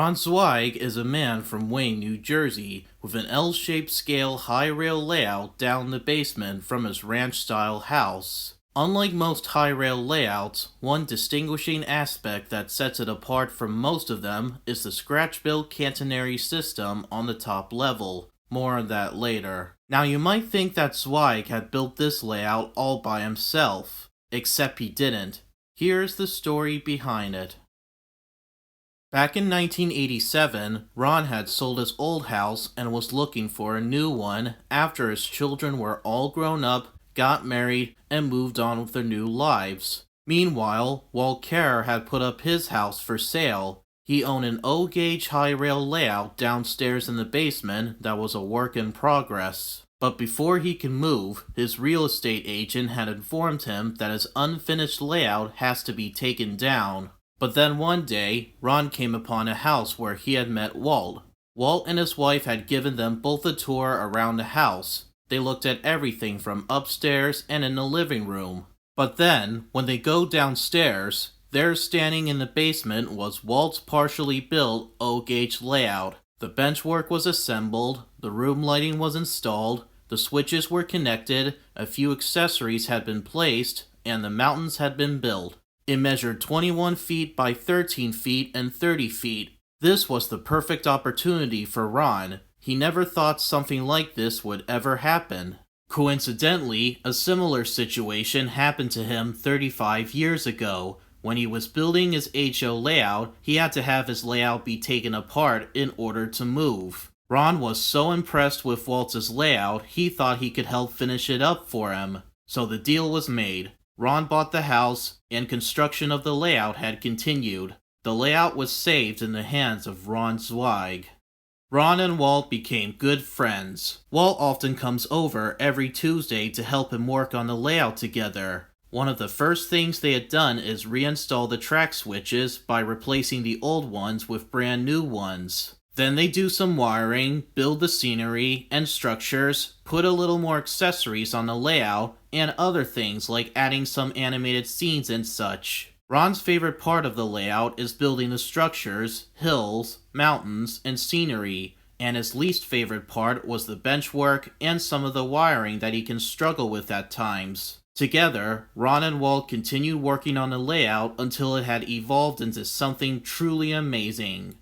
Ron Zweig is a man from Wayne, New Jersey, with an L-shaped scale high rail layout down the basement from his ranch-style house. Unlike most high rail layouts, one distinguishing aspect that sets it apart from most of them is the scratch-built Canary System on the top level. More on that later. Now you might think that Zweig had built this layout all by himself, except he didn't. Here's the story behind it. Back in 1987, Ron had sold his old house and was looking for a new one after his children were all grown up, got married, and moved on with their new lives. Meanwhile, Walt Kerr had put up his house for sale. He owned an O-gauge high rail layout downstairs in the basement that was a work in progress. But before he could move, his real estate agent had informed him that his unfinished layout has to be taken down. But then one day, Ron came upon a house where he had met Walt. Walt and his wife had given them both a tour around the house. They looked at everything from upstairs and in the living room. But then, when they go downstairs, there standing in the basement was Walt's partially built O-gauge layout. The benchwork was assembled, the room lighting was installed, the switches were connected, a few accessories had been placed, and the mountains had been built. It measured 21 feet by 13 feet and 30 feet. This was the perfect opportunity for Ron. He never thought something like this would ever happen. Coincidentally, a similar situation happened to him 35 years ago. When he was building his HO layout, he had to have his layout be taken apart in order to move. Ron was so impressed with Walt's layout, he thought he could help finish it up for him. So the deal was made. Ron bought the house, and construction of the layout had continued. The layout was saved in the hands of Ron Zweig. Ron and Walt became good friends. Walt often comes over every Tuesday to help him work on the layout together. One of the first things they had done is reinstall the track switches by replacing the old ones with brand new ones. Then they do some wiring, build the scenery and structures, put a little more accessories on the layout, and other things like adding some animated scenes and such. Ron's favorite part of the layout is building the structures, hills, mountains, and scenery, and his least favorite part was the benchwork and some of the wiring that he can struggle with at times. Together, Ron and Walt continued working on the layout until it had evolved into something truly amazing.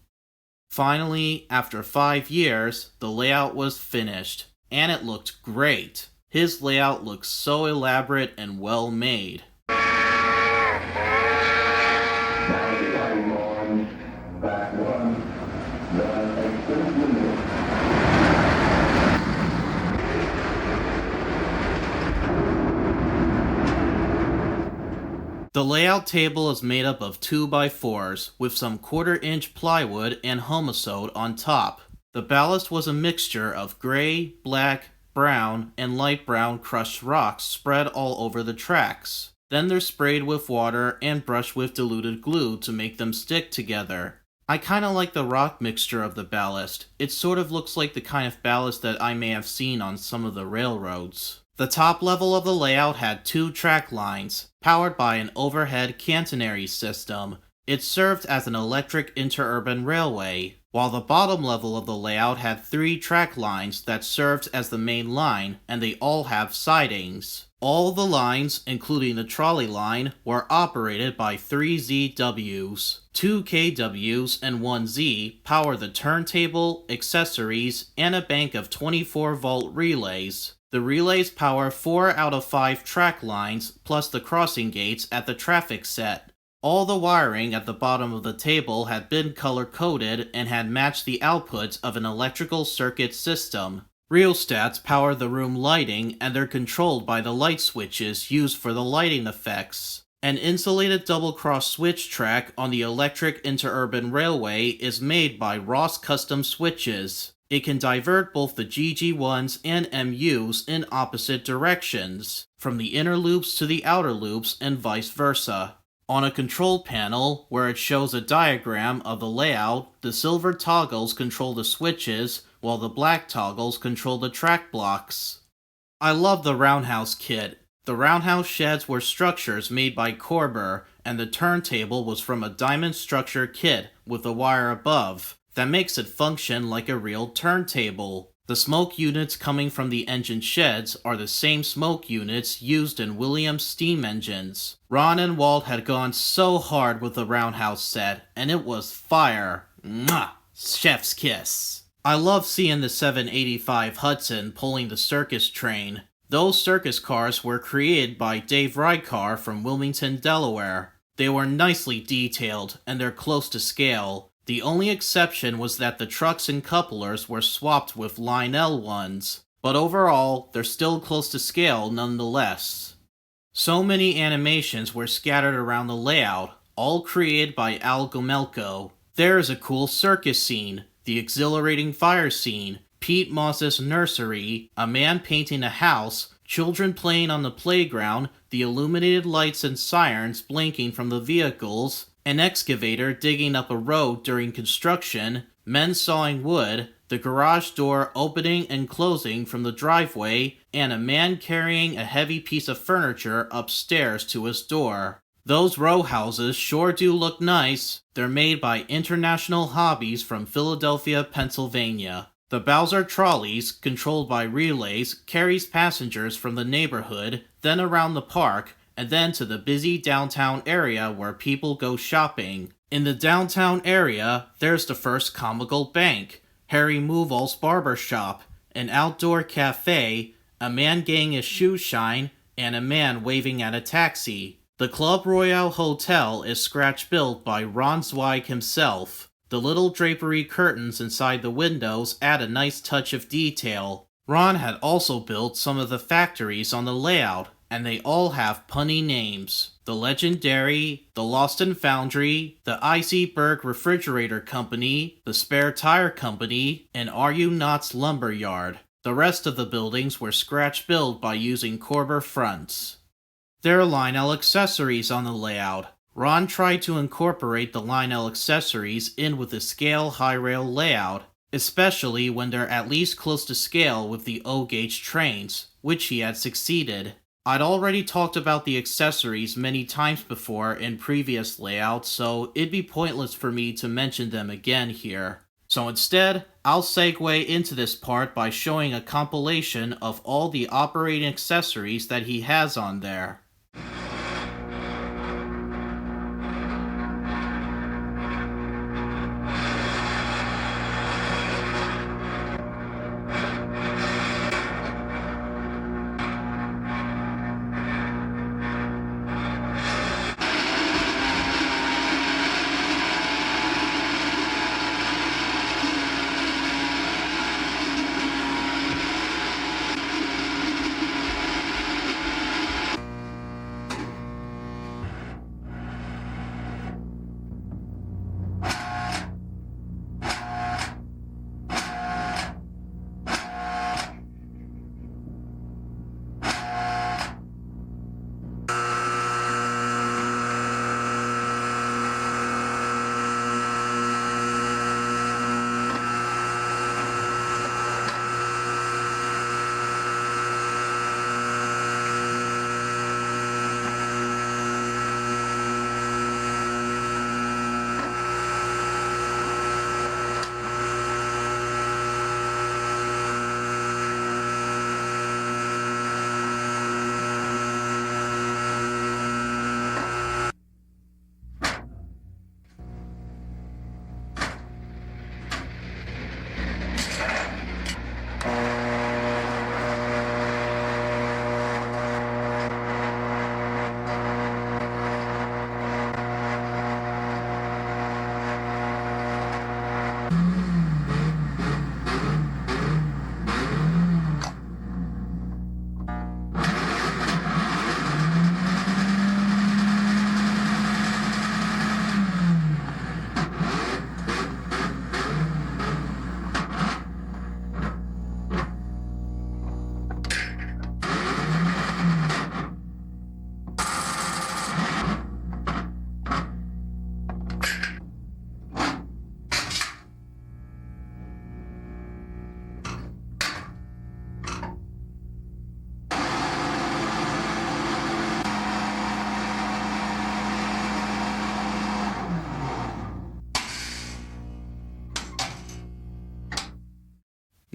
Finally, after 5 years, the layout was finished, and it looked great. His layout looked so elaborate and well made. The layout table is made up of 2x4s with some 1/4-inch plywood and Homosote on top. The ballast was a mixture of gray, black, brown, and light brown crushed rocks spread all over the tracks. Then they're sprayed with water and brushed with diluted glue to make them stick together. I kinda like the rock mixture of the ballast. It sort of looks like the kind of ballast that I may have seen on some of the railroads. The top level of the layout had 2 track lines, powered by an overhead Canary System. It served as an electric interurban railway, while the bottom level of the layout had 3 track lines that served as the main line, and they all have sidings. All the lines, including the trolley line, were operated by 3 ZWs. 2 KWs and 1 Z power the turntable, accessories, and a bank of 24-volt relays. The relays power 4 out of 5 track lines, plus the crossing gates at the traffic set. All the wiring at the bottom of the table had been color-coded and had matched the outputs of an electrical circuit system. Rheostats power the room lighting, and they're controlled by the light switches used for the lighting effects. An insulated double-cross switch track on the electric interurban railway is made by Ross Custom Switches. It can divert both the GG1s and MUs in opposite directions, from the inner loops to the outer loops and vice versa. On a control panel, where it shows a diagram of the layout, the silver toggles control the switches, while the black toggles control the track blocks. I love the roundhouse kit. The roundhouse sheds were structures made by Corber, and the turntable was from a diamond structure kit with a wire above that makes it function like a real turntable. The smoke units coming from the engine sheds are the same smoke units used in Williams steam engines. Ron and Walt had gone so hard with the roundhouse set, and it was fire. Mwah! Chef's kiss. I love seeing the 785 Hudson pulling the circus train. Those circus cars were created by Dave Rykar from Wilmington, Delaware. They were nicely detailed, and they're close to scale. The only exception was that the trucks and couplers were swapped with Line L ones, but overall, they're still close to scale nonetheless. So many animations were scattered around the layout, all created by Al Gomelko. There is a cool circus scene, the exhilarating fire scene, Pete Moss's nursery, a man painting a house, children playing on the playground, the illuminated lights and sirens blinking from the vehicles, an excavator digging up a road during construction, men sawing wood, the garage door opening and closing from the driveway, and a man carrying a heavy piece of furniture upstairs to his door. Those row houses sure do look nice. They're made by International Hobbies from Philadelphia, Pennsylvania. The Bowser trolleys, controlled by relays, carries passengers from the neighborhood, then around the park, and then to the busy downtown area where people go shopping. In the downtown area, there's the First Comical Bank, Harry Moval's barber shop, an outdoor cafe, a man getting his shoes shine, and a man waving at a taxi. The Club Royale Hotel is scratch-built by Ron Zweig himself. The little drapery curtains inside the windows add a nice touch of detail. Ron had also built some of the factories on the layout, and they all have punny names. The Legendary, the Lost and Foundry, the Icyberg Refrigerator Company, the Spare Tire Company, and Are You Not's Lumber Yard. The rest of the buildings were scratch-built by using Corber fronts. There are Lionel accessories on the layout. Ron tried to incorporate the Lionel accessories in with the scale high rail layout, especially when they're at least close to scale with the O-gauge trains, which he had succeeded. I'd already talked about the accessories many times before in previous layouts, so it'd be pointless for me to mention them again here. So instead, I'll segue into this part by showing a compilation of all the operating accessories that he has on there.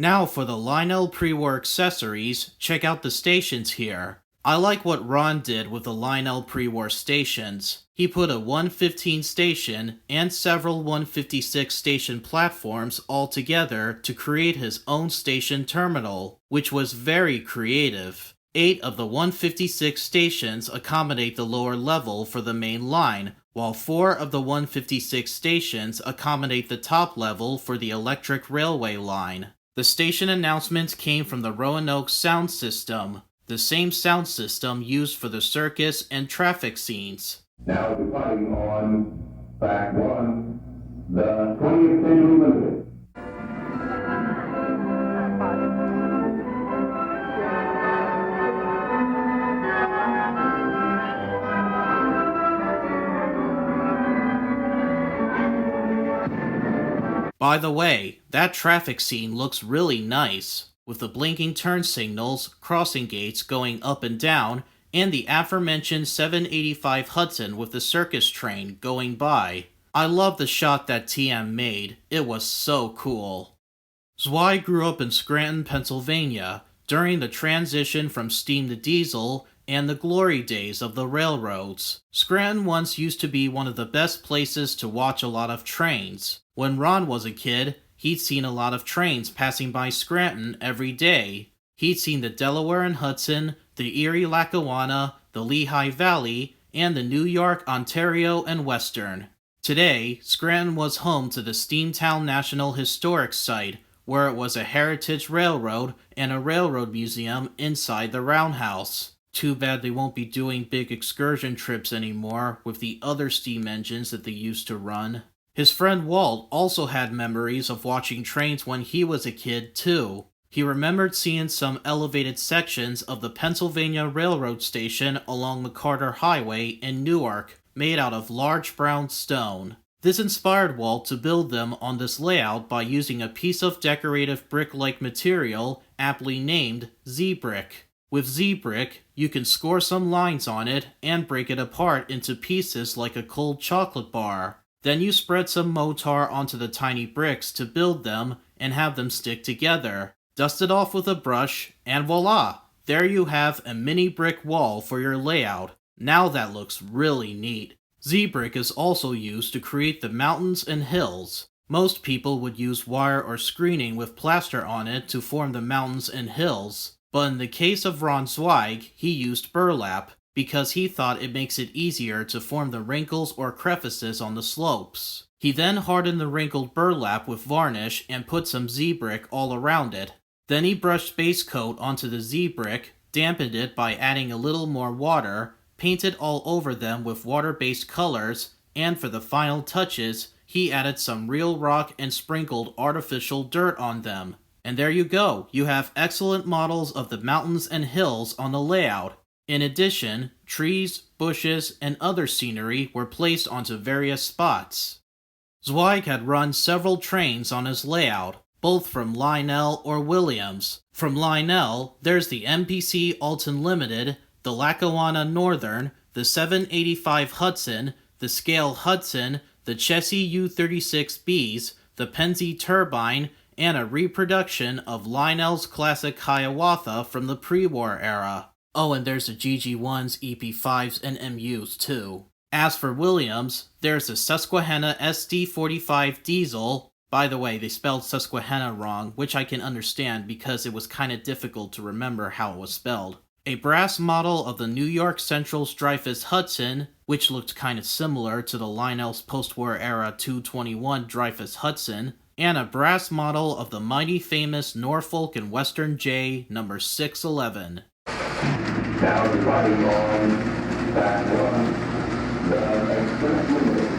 Now for the Lionel pre-war accessories, check out the stations here. I like what Ron did with the Lionel pre-war stations. He put a 115 station and several 156 station platforms all together to create his own station terminal, which was very creative. 8 of the 156 stations accommodate the lower level for the main line, while 4 of the 156 stations accommodate the top level for the electric railway line. The station announcements came from the Roanoke sound system, the same sound system used for the circus and traffic scenes. Now departing on track 1, the 20th Century Limited. By the way, that traffic scene looks really nice, with the blinking turn signals, crossing gates going up and down, and the aforementioned 785 Hudson with the circus train going by. I love the shot that TM made, it was so cool. Zweig grew up in Scranton, Pennsylvania, during the transition from steam to diesel and the glory days of the railroads. Scranton once used to be one of the best places to watch a lot of trains. When Ron was a kid, he'd seen a lot of trains passing by Scranton every day. He'd seen the Delaware and Hudson, the Erie Lackawanna, the Lehigh Valley, and the New York, Ontario, and Western. Today, Scranton was home to the SteamTown National Historic Site, where it was a heritage railroad and a railroad museum inside the roundhouse. Too bad they won't be doing big excursion trips anymore with the other steam engines that they used to run. His friend Walt also had memories of watching trains when he was a kid, too. He remembered seeing some elevated sections of the Pennsylvania Railroad station along McCarter Highway in Newark, made out of large brown stone. This inspired Walt to build them on this layout by using a piece of decorative brick-like material aptly named Z-Brick. With Z-Brick, you can score some lines on it and break it apart into pieces like a cold chocolate bar. Then you spread some Motar onto the tiny bricks to build them and have them stick together. Dust it off with a brush, and voila! There you have a mini brick wall for your layout. Now that looks really neat. Z-Brick is also used to create the mountains and hills. Most people would use wire or screening with plaster on it to form the mountains and hills, but in the case of Ron Zweig, he used burlap, because he thought it makes it easier to form the wrinkles or crevices on the slopes. He then hardened the wrinkled burlap with varnish and put some Z-Brick all around it. Then he brushed base coat onto the Z-Brick, dampened it by adding a little more water, painted all over them with water-based colors, and for the final touches, he added some real rock and sprinkled artificial dirt on them. And there you go, you have excellent models of the mountains and hills on the layout. In addition, trees, bushes, and other scenery were placed onto various spots. Zweig had run several trains on his layout, both from Lionel or Williams. From Lionel, there's the MPC Alton Limited, the Lackawanna Northern, the 785 Hudson, the Scale Hudson, the Chessie U-36Bs, the Pennsy Turbine, and a reproduction of Lionel's classic Hiawatha from the pre-war era. Oh, and there's the GG1s, EP5s, and MUs too. As for Williams, there's the Susquehanna SD45 Diesel. By the way, they spelled Susquehanna wrong, which I can understand because it was kinda difficult to remember how it was spelled. A brass model of the New York Central's Dreyfuss Hudson, which looked kinda similar to the Lionel's post-war era 221 Dreyfuss Hudson, and a brass model of the mighty famous Norfolk and Western J number 611. Now departing on track 1, the Express Limited.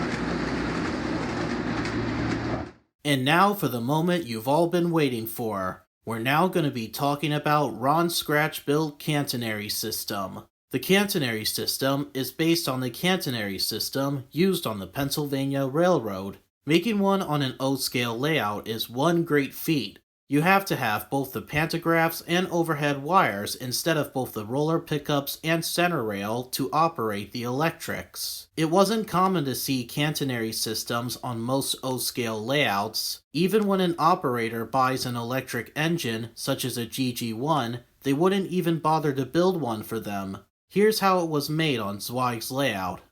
And now for the moment you've all been waiting for. We're now going to be talking about Ron's scratch-built Canary System. The Canary System is based on the Canary System used on the Pennsylvania Railroad. Making one on an O-scale layout is one great feat, You have to have both the pantographs and overhead wires instead of both the roller pickups and center rail to operate the electrics. It wasn't common to see catenary systems on most O-scale layouts. Even when an operator buys an electric engine, such as a GG1, they wouldn't even bother to build one for them. Here's how it was made on Zweig's layout.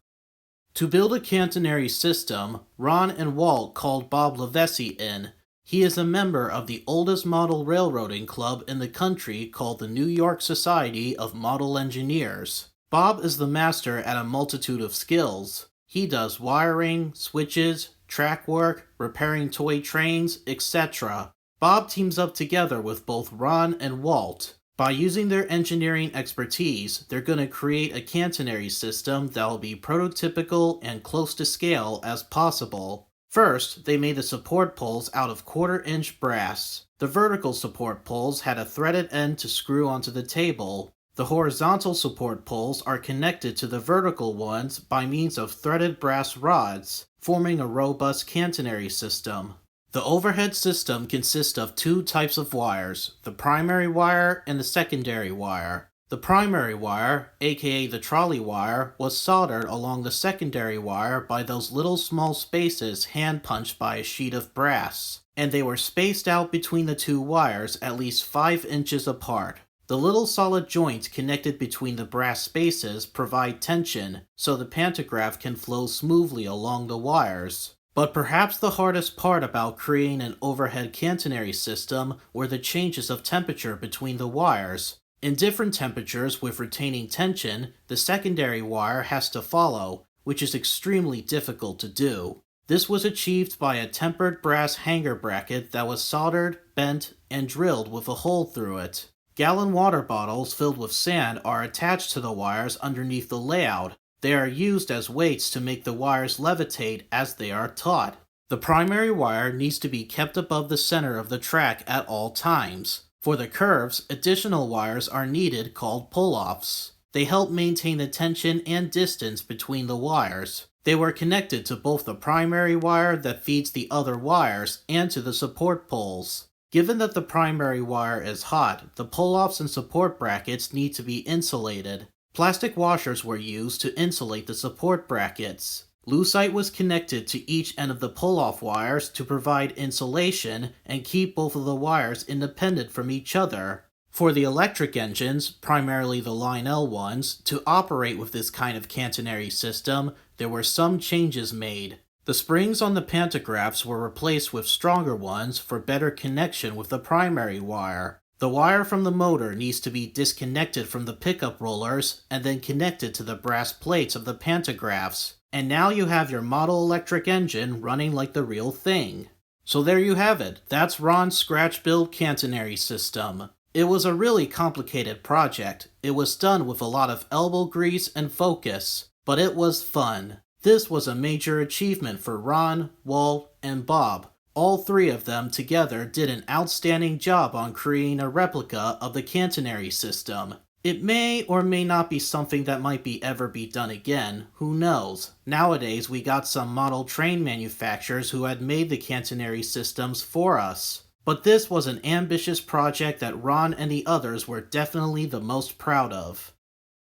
To build a catenary system, Ron and Walt called Bob Levesey in. He is a member of the oldest model railroading club in the country called the New York Society of Model Engineers. Bob is the master at a multitude of skills. He does wiring, switches, track work, repairing toy trains, etc. Bob teams up together with both Ron and Walt. By using their engineering expertise, they're going to create a catenary system that will be prototypical and close to scale as possible. First, they made the support poles out of 1/4-inch brass. The vertical support poles had a threaded end to screw onto the table. The horizontal support poles are connected to the vertical ones by means of threaded brass rods, forming a robust catenary system. The overhead system consists of 2 types of wires, the primary wire and the secondary wire. The primary wire, aka the trolley wire, was soldered along the secondary wire by those little small spaces hand-punched by a sheet of brass, and they were spaced out between the 2 wires at least 5 inches apart. The little solid joints connected between the brass spaces provide tension, so the pantograph can flow smoothly along the wires. But perhaps the hardest part about creating an overhead catenary system were the changes of temperature between the wires. In different temperatures with retaining tension, the secondary wire has to follow, which is extremely difficult to do. This was achieved by a tempered brass hanger bracket that was soldered, bent, and drilled with a hole through it. Gallon water bottles filled with sand are attached to the wires underneath the layout. They are used as weights to make the wires levitate as they are taut. The primary wire needs to be kept above the center of the track at all times. For the curves, additional wires are needed called pull-offs. They help maintain the tension and distance between the wires. They were connected to both the primary wire that feeds the other wires and to the support poles. Given that the primary wire is hot, the pull-offs and support brackets need to be insulated. Plastic washers were used to insulate the support brackets. Lucite was connected to each end of the pull-off wires to provide insulation and keep both of the wires independent from each other. For the electric engines, primarily the Line L ones, to operate with this kind of catenary system, there were some changes made. The springs on the pantographs were replaced with stronger ones for better connection with the primary wire. The wire from the motor needs to be disconnected from the pickup rollers and then connected to the brass plates of the pantographs. And now you have your model electric engine running like the real thing. So there you have it. That's Ron's scratch-built catenary system. It was a really complicated project. It was done with a lot of elbow grease and focus, but it was fun. This was a major achievement for Ron, Walt, and Bob. All 3 of them together did an outstanding job on creating a replica of the catenary system. It may or may not be something that might ever be done again, who knows. Nowadays we got some model train manufacturers who had made the catenary systems for us. But this was an ambitious project that Ron and the others were definitely the most proud of.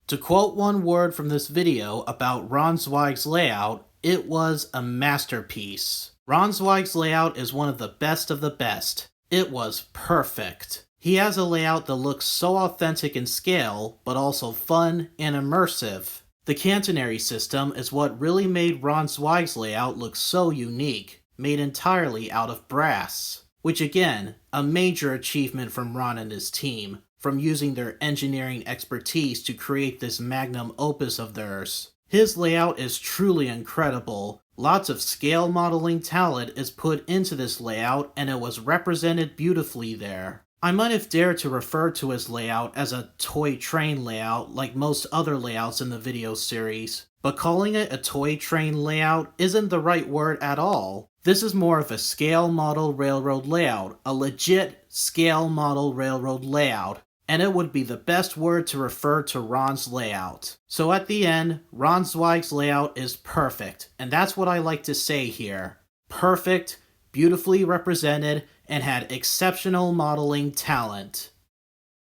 To quote one word from this video about Ron Zweig's layout, it was a masterpiece. Ron Zweig's layout is one of the best of the best. It was perfect. He has a layout that looks so authentic in scale, but also fun and immersive. The catenary system is what really made Ron Zweig's layout look so unique, made entirely out of brass. Which again, a major achievement from Ron and his team, from using their engineering expertise to create this magnum opus of theirs. His layout is truly incredible. Lots of scale modeling talent is put into this layout and it was represented beautifully there. I might have dared to refer to his layout as a toy train layout like most other layouts in the video series, but calling it a toy train layout isn't the right word at all. This is more of a scale model railroad layout, a legit scale model railroad layout, and it would be the best word to refer to Ron's layout. So at the end, Ron Zweig's layout is perfect, and that's what I like to say here. Perfect, beautifully represented, and had exceptional modeling talent.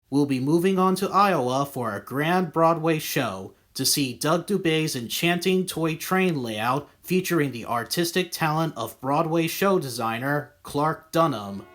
We'll be moving on to Iowa for a grand Broadway show to see Doug Dubé's enchanting toy train layout featuring the artistic talent of Broadway show designer Clark Dunham.